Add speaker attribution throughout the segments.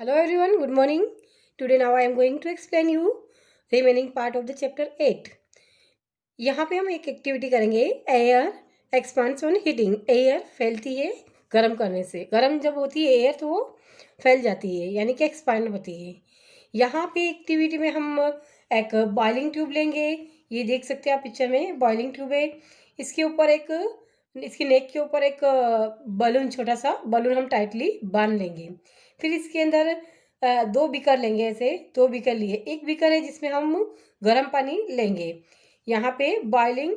Speaker 1: Hello everyone, good morning. Today now I am going to explain you remaining part of the chapter 8. यहाँ पे हम एक activity करेंगे air expands on heating. Air फैलती है गर्म करने से. गर्म जब होती है एयर तो वो फैल जाती है यानी कि एक्सपांड होती है. यहाँ पे एक्टिविटी में हम एक बॉइलिंग ट्यूब लेंगे. ये देख सकते हैं आप पिक्चर में बॉइलिंग ट्यूब है. इसके ऊपर एक इसकी नेक के ऊपर एक बलून, छोटा सा बलून हम टाइटली बांध लेंगे. फिर इसके अंदर दो बीकर लेंगे. ऐसे दो बीकर लिए. एक बीकर है जिसमें हम गर्म पानी लेंगे. यहाँ पे boiling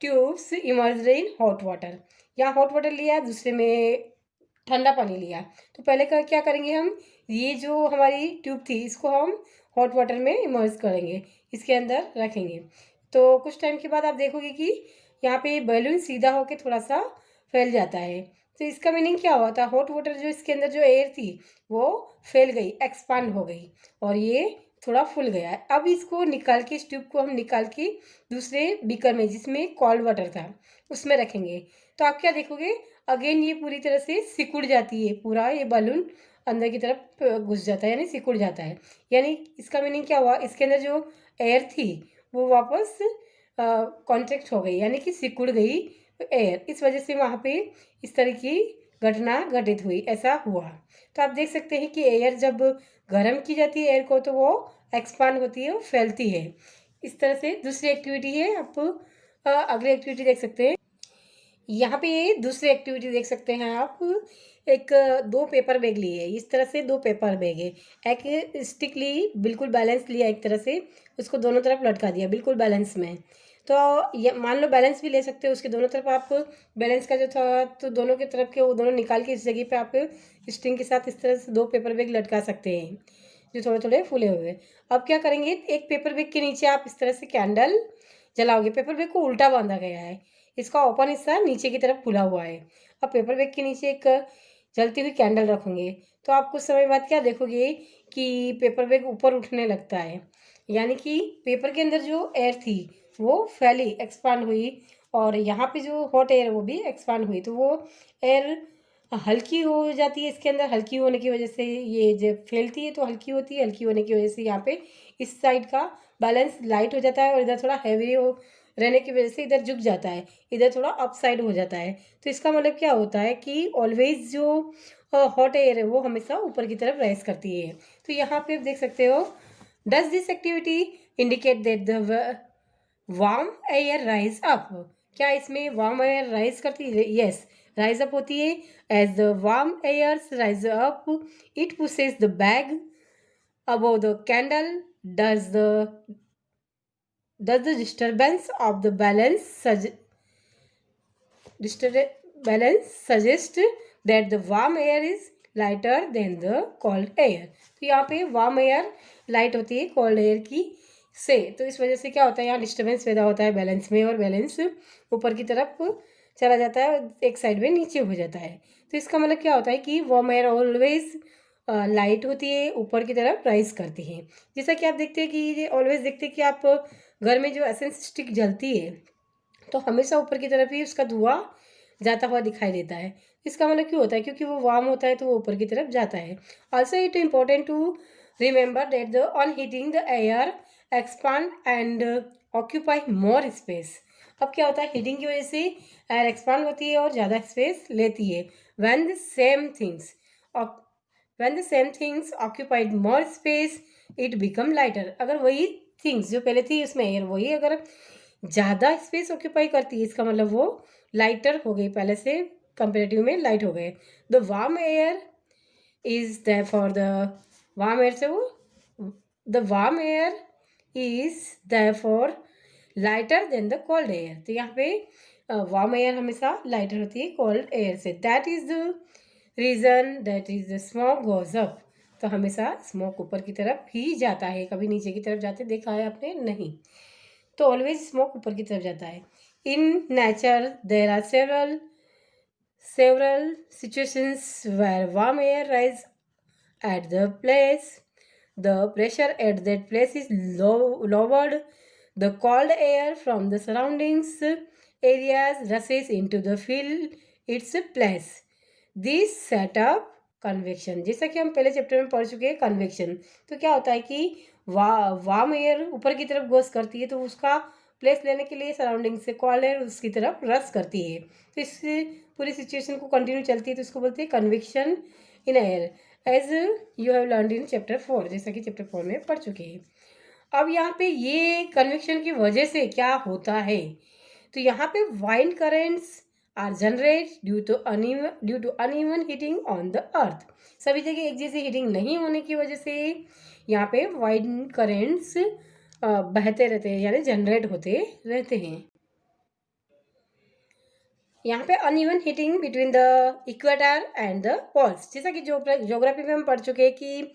Speaker 1: tubes emerged in hot water. यहाँ हॉट वाटर लिया, दूसरे में ठंडा पानी लिया. तो पहले का क्या करेंगे हम, ये जो हमारी ट्यूब थी इसको हम हॉट वाटर में इमर्ज करेंगे, इसके अंदर रखेंगे. तो कुछ टाइम के बाद आप देखोगे कि यहाँ पे बैलून सीधा होके थोड़ा सा फैल जाता है. तो इसका मीनिंग क्या हुआ था, हॉट वाटर जो इसके अंदर जो एयर थी वो फैल गई, एक्सपांड हो गई और ये थोड़ा फूल गया है. अब इसको निकाल के, इस ट्यूब को हम निकाल के दूसरे बीकर में जिसमें कोल्ड वाटर था उसमें रखेंगे. तो आप क्या देखोगे, अगेन ये पूरी तरह से सिकुड़ जाती है. पूरा ये बलून अंदर की तरफ घुस जाता है यानी सिकुड़ जाता है. यानी इसका मीनिंग क्या हुआ, इसके अंदर जो एयर थी वो वापस कॉन्ट्रैक्ट हो गई यानी कि सिकुड़ गई एयर. इस वजह से वहाँ पे इस तरह की घटना घटित हुई, ऐसा हुआ. तो आप देख सकते हैं कि एयर जब गर्म की जाती है एयर को तो वो एक्सपांड होती है और फैलती है. इस तरह से दूसरी एक्टिविटी है. आप अगली एक्टिविटी देख सकते हैं. यहाँ पे ये दूसरी एक्टिविटी देख सकते हैं आप. एक दो पेपर बैग लिए. इस तरह से दो पेपर बैग है. एक स्टिक ली, बिल्कुल बैलेंस लिया एक तरह से, उसको दोनों तरफ लटका दिया बिल्कुल बैलेंस में. तो ये मान लो बैलेंस भी ले सकते हो, उसके दोनों तरफ आप बैलेंस का जो था तो दोनों की तरफ के वो दोनों निकाल के इस जगह पे आप स्ट्रिंग के साथ इस तरह से दो पेपर बैग लटका सकते हैं जो थोड़े थोड़े फूले हुए. अब क्या करेंगे, एक पेपर बैग के नीचे आप इस तरह से कैंडल जलाओगे. पेपर बैग को उल्टा बांधा गया है, इसका ओपन हिस्सा नीचे की तरफ खुला हुआ है. अब पेपर बैग के नीचे एक जलती हुई कैंडल रखोगे तो आप कुछ समय बाद क्या देखोगे कि पेपर बैग ऊपर उठने लगता है. यानी कि पेपर के अंदर जो एयर थी वो फैली, एक्सपांड हुई और यहाँ पे जो हॉट एयर वो भी एक्सपांड हुई. तो वो एयर हल्की हो जाती है. इसके अंदर हल्की होने की वजह से ये जब फैलती है तो हल्की होती है. हल्की होने की वजह से यहाँ पे इस साइड का बैलेंस लाइट हो जाता है और इधर थोड़ा हैवी हो रहने की वजह से इधर झुक जाता है, इधर थोड़ा अप साइड हो जाता है. तो इसका मतलब क्या होता है कि ऑलवेज जो हॉट एयर है वो हमेशा ऊपर की तरफ राइज करती है. तो यहाँ पे आप देख सकते हो, does this activity indicate that the warm air rise up. क्या इसमें वार्म एयर राइज करती है? यस, राइज अप होती है. As the warm airs rise up it pushes the bag above the candle. does the does the disturbance of the balance suggest that the warm air is lighter than the cold air. तो यहाँ पे warm air light होती है cold air की से. तो इस वजह से क्या होता है, यहाँ डिस्टर्बेंस पैदा होता है बैलेंस में और बैलेंस ऊपर की तरफ चला जाता है, एक साइड में नीचे हो जाता है. तो इसका मतलब क्या होता है कि वार्म एयर ऑलवेज लाइट होती है, ऊपर की तरफ राइज करती है. जैसा कि आप देखते हैं कि ये ऑलवेज देखते हैं कि आप घर में जो एसेंस स्टिक जलती है तो हमेशा ऊपर की तरफ ही उसका धुआं जाता हुआ दिखाई देता है. इसका मतलब क्यों होता है, क्योंकि वो वार्म होता है तो वो ऊपर की तरफ जाता है. Also it important to remember that the on heating the air expand and occupy more space. अब क्या होता है, हीटिंग की वजह से एयर एक्सपांड होती है और ज़्यादा स्पेस लेती है. When the same things occupied more space it become lighter. अगर वही थिंग्स जो पहले थी उसमें एयर वही अगर ज़्यादा स्पेस ऑक्यूपाई करती है इसका मतलब वो लाइटर हो गई, पहले से कंपेरेटिव में लाइट हो गए. The warm air is the for the warm air से वो the warm air is the for lighter than the cold air. तो यहाँ पे वार्म एयर हमेशा लाइटर होती है कोल्ड एयर से. That is the reason that is the smoke goes up. तो हमेशा स्मोक ऊपर की तरफ ही जाता है, कभी नीचे की तरफ जाते देखा है आपने? नहीं. तो ऑलवेज स्मोक ऊपर की तरफ जाता है. In nature there are several situations where warm air rise at the place. The pressure at that place is lowered. The cold air from the surroundings areas rushes into the fill its place. This setup convection. जैसा कि हम पहले chapter में पढ़ चुके हैं convection, तो क्या होता है कि वार्म एयर ऊपर की तरफ गोस करती है, तो उसका प्लेस लेने के लिए सराउंडिंग से कोल्ड एयर उसकी तरफ रश करती है। तो इस पूरी सिचुएशन को कंटिन्यू चलती है, तो इसको बोलते हैं convection in air, as you have learned in chapter 4, जैसा कि चैप्टर 4 में पढ़ चुके हैं। अब यहाँ पे ये कन्वेक्शन की वजह से क्या होता है, तो यहाँ पे wind currents are generate due to uneven heating on the earth. सभी जगह एक जैसी हीटिंग नहीं होने की वजह से यहाँ पे वाइंड करेंट्स बहते रहते हैं, यानी जनरेट होते रहते हैं। यहाँ पे uneven heating between the equator and the poles, जैसा कि ज्योग्राफी में हम पढ़ चुके हैं कि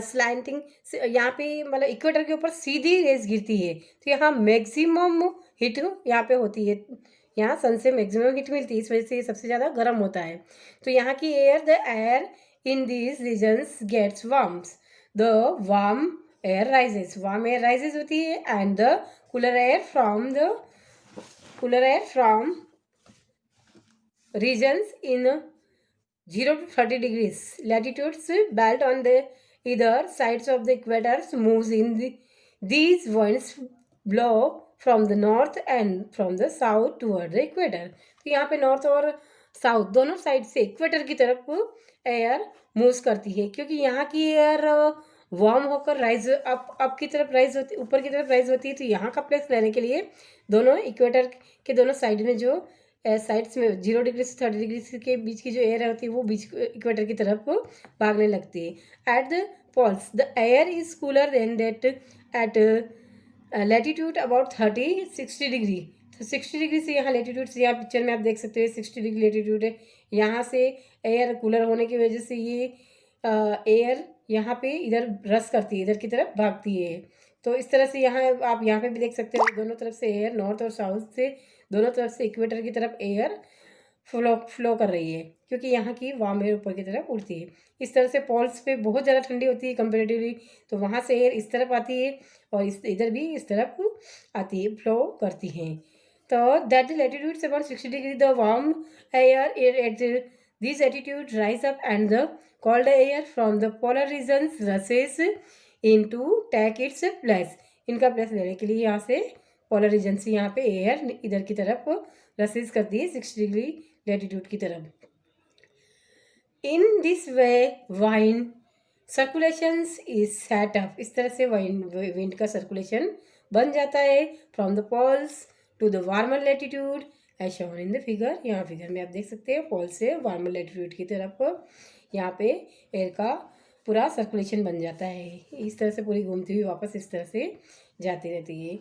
Speaker 1: स्लैंटिंग यहाँ पे मतलब इक्वेटर के ऊपर सीधी रेस गिरती है, तो यहाँ मैक्सिमम हीट यहाँ पे होती है, यहाँ सन से मैक्सिमम हीट मिलती है, इस वजह से ये सबसे ज़्यादा गर्म होता है। तो यहाँ की the air in these regions gets warms, the warm air rises होती है, and the cooler air from regions in 0 to 30 degrees latitudes belt on the either sides of the equator moves in these winds blow from the north and from the south toward the equator। तो यहाँ पे north और south दोनों side से equator की तरफ air move करती है, क्योंकि यहाँ की एयर वार्म होकर राइज अप की तरफ राइज होती, ऊपर की तरफ राइज होती है। तो यहाँ का प्लेस लेने के लिए दोनों इक्वेटर के दोनों साइड में जो साइड्स में 0 डिग्री से 30 डिग्री के बीच की जो एयर होती है वो बीच इक्वेटर की तरफ भागने लगती है। At the poles the air is cooler than that at latitude about 30-60 degree. तो 60 डिग्री से यहाँ लैटिट्यूड से, यहाँ पिक्चर में आप देख सकते हो 60 डिग्री लैटिट्यूड है, यहाँ से एयर कूलर होने की वजह से ये एयर यहाँ पे इधर रस करती है, इधर की तरफ भागती है। तो इस तरह से यहाँ आप यहाँ पे भी देख सकते हो दोनों तरफ से एयर, नॉर्थ और साउथ से दोनों तरफ से इक्वेटर की तरफ एयर फ्लो कर रही है, क्योंकि यहाँ की वार्म एयर ऊपर की तरफ उड़ती है। इस तरह से पोल्स पे बहुत ज़्यादा ठंडी होती है कंपेरेटिवली, तो वहाँ से एयर इस तरफ आती है और इधर भी इस तरफ आती है, फ्लो करती हैं। तो that the latitudes about 60 degree the warm air at this attitude rise up and the cold air from the polar regions rushes in to take its place. इनका प्लेस लेने के लिए यहाँ से पोलर रीजन से यहाँ पे एयर इधर की तरफ रसेस करती है 60 डिग्री लैटिट्यूड की तरफ। In this way wind circulations is set up, इस तरह से विंड का सर्कुलेशन बन जाता है from the poles to the warmer latitude as shown in the figure. यहाँ फिगर में आप देख सकते हैं पोल से वार्मर लैटिट्यूड की तरफ यहाँ पे एयर का पूरा सर्कुलेशन बन जाता है, इस तरह से पूरी घूमती हुई वापस इस तरह से जाती रहती है।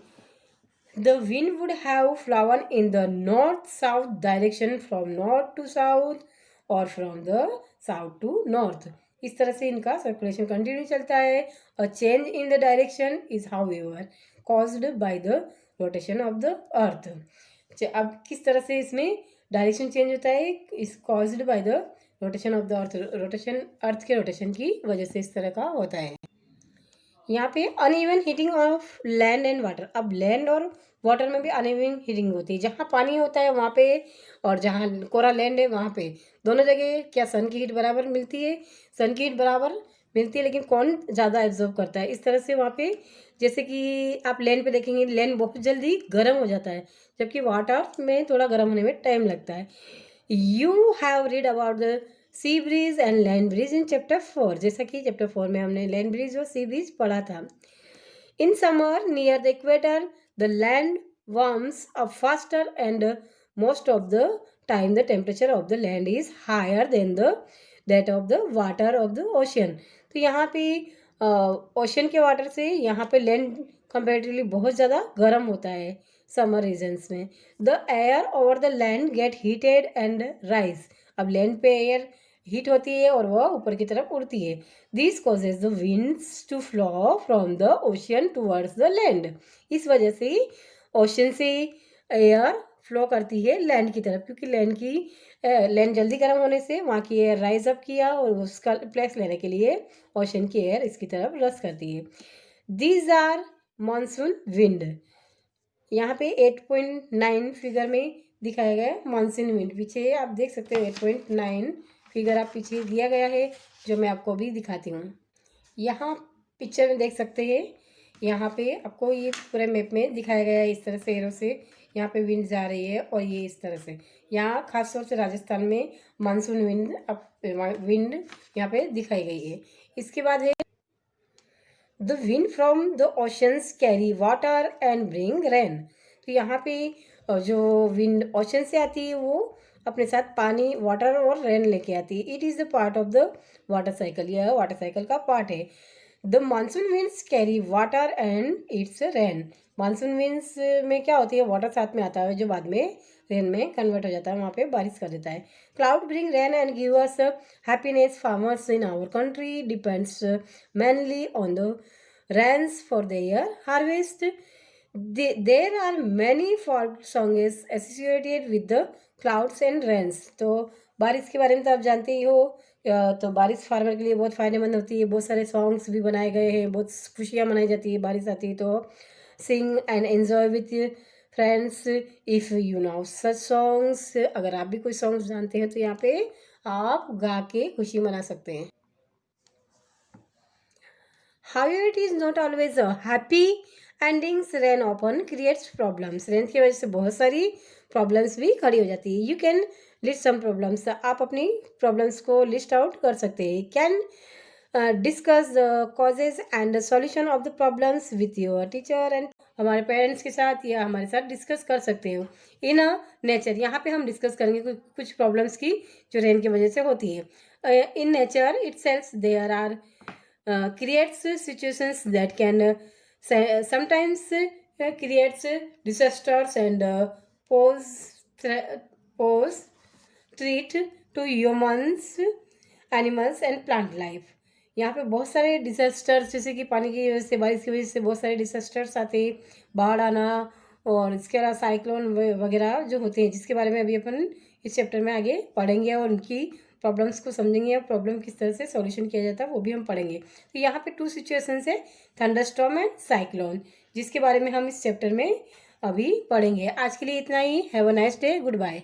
Speaker 1: The wind would have flown in the north-south direction from north to south or from the south to north। इस तरह से इनका सर्कुलेशन कंटिन्यू चलता है। A change in the direction is however caused by the rotation of the earth। अब किस तरह से इसमें डायरेक्शन चेंज होता है, इस caused by the rotation of the earth, rotation earth के रोटेशन की वजह से इस तरह का होता है। यहाँ पे uneven heating of land and water, अब लैंड और वाटर में भी अनइवन हीटिंग होती है। जहाँ पानी होता है वहाँ पे और जहाँ कोरा लैंड है वहाँ पे दोनों जगह क्या सन की हीट बराबर मिलती है, सन की हीट बराबर मिलती है, लेकिन कौन ज़्यादा एब्जॉर्ब करता है। इस तरह से वहाँ पे जैसे कि आप लैंड पे देखेंगे लैंड बहुत जल्दी गर्म हो जाता है, जबकि वाटर में थोड़ा गर्म होने में टाइम लगता है। You have read about the sea breeze and land breeze in chapter 4, जैसा कि चैप्टर 4 में हमने लैंड ब्रीज और सी ब्रीज पढ़ा था। In summer near the equator the land warms up faster and most of the time the temperature of the land is higher than the that of the water of the ocean. तो यहाँ पे ocean के water से यहाँ पे land comparatively बहुत ज़्यादा गर्म होता है समर रीजन्स में। The air over the land get heated and rise, अब लैंड पे एयर हीट होती है और वह ऊपर की तरफ उड़ती है। This causes the winds to flow from the ocean towards the land, इस वजह से ओशन से एयर फ्लो करती है लैंड की तरफ, क्योंकि लैंड जल्दी गर्म होने से वहाँ की एयर राइज अप किया और उसका प्लेस लेने के लिए ओशन की एयर इसकी तरफ रस करती है। दीज आर मानसून विंड, यहाँ पे 8.9 फिगर में दिखाया गया है मानसून विंड, पीछे आप देख सकते हो 8.9 फिगर आप पीछे दिया गया है जो मैं आपको अभी दिखाती हूँ। यहाँ पिक्चर में देख सकते हैं, यहाँ पे आपको ये पूरे मैप में दिखाया गया है इस तरह से एरो से। यहाँ पे विंड जा रही है और ये इस तरह से यहाँ खास तौर से राजस्थान में मानसून विंड यहाँ पे दिखाई गई है। इसके बाद है the wind from the oceans carry water and bring rain. तो यहाँ पे जो विंड ओशन से आती है वो अपने साथ पानी, वाटर और रेन लेके आती है। It is the part of the water cycle, यह वाटर साइकिल का पार्ट है। The monsoon winds carry water and it's rain. Monsoon winds में क्या होती है, वाटर साथ में आता है जो बाद में रेन में कन्वर्ट हो जाता है, वहाँ पे बारिश कर देता है। Cloud bring rain and give us happiness. Farmers in our country depends mainly on the rains for their harvest. There are many folk songs associated with the clouds and rains. तो बारिश के बारे में तो आप जानते ही हो, तो बारिश फार्मर के लिए बहुत फ़ायदेमंद होती है। बहुत सारे सॉन्ग्स भी बनाए गए हैं, बहुत खुशियाँ मनाई जाती है बारिश आती है तो। Sing and enjoy with friends if you know such songs. अगर आप भी कोई सॉन्ग्स जानते हैं तो यहाँ पे आप गा के खुशी मना सकते हैं। However, it is not always a happy endings. Rain often creates problems. Rain की वजह से बहुत सारी प्रॉब्लम्स भी खड़ी हो जाती है। You can list some problems. आप अपनी प्रॉब्लम्स को लिस्ट आउट कर सकते हैं। Can discuss the causes and solution of the problems with your teacher and. हमारे पेरेंट्स के साथ या हमारे साथ डिस्कस कर सकते हो। इन अ नेचर, यहाँ पे हम डिस्कस करेंगे कुछ प्रॉब्लम्स की जो रेन की वजह से होती है। In nature itself there are creates situations that can sometimes creates disasters and pose threat to humans, animals and plant life। यहाँ पे बहुत सारे डिजास्टर्स, जैसे कि पानी की वजह से, बारिश की वजह से बहुत सारे डिजास्टर्स आते हैं, बाढ़ आना और इसके अलावा साइक्लोन वगैरह जो होते हैं, जिसके बारे में अभी अपन इस चैप्टर में आगे पढ़ेंगे और उनकी प्रॉब्लम्स को समझेंगे और प्रॉब्लम किस तरह से सॉल्यूशन किया जाता है वो भी हम पढ़ेंगे। तो यहाँ पे 2 सिचुएशंस है, थंडरस्टॉर्म एंड साइक्लोन, जिसके बारे में हम इस चैप्टर में अभी पढ़ेंगे। आज के लिए इतना ही। Have a nice day, good bye.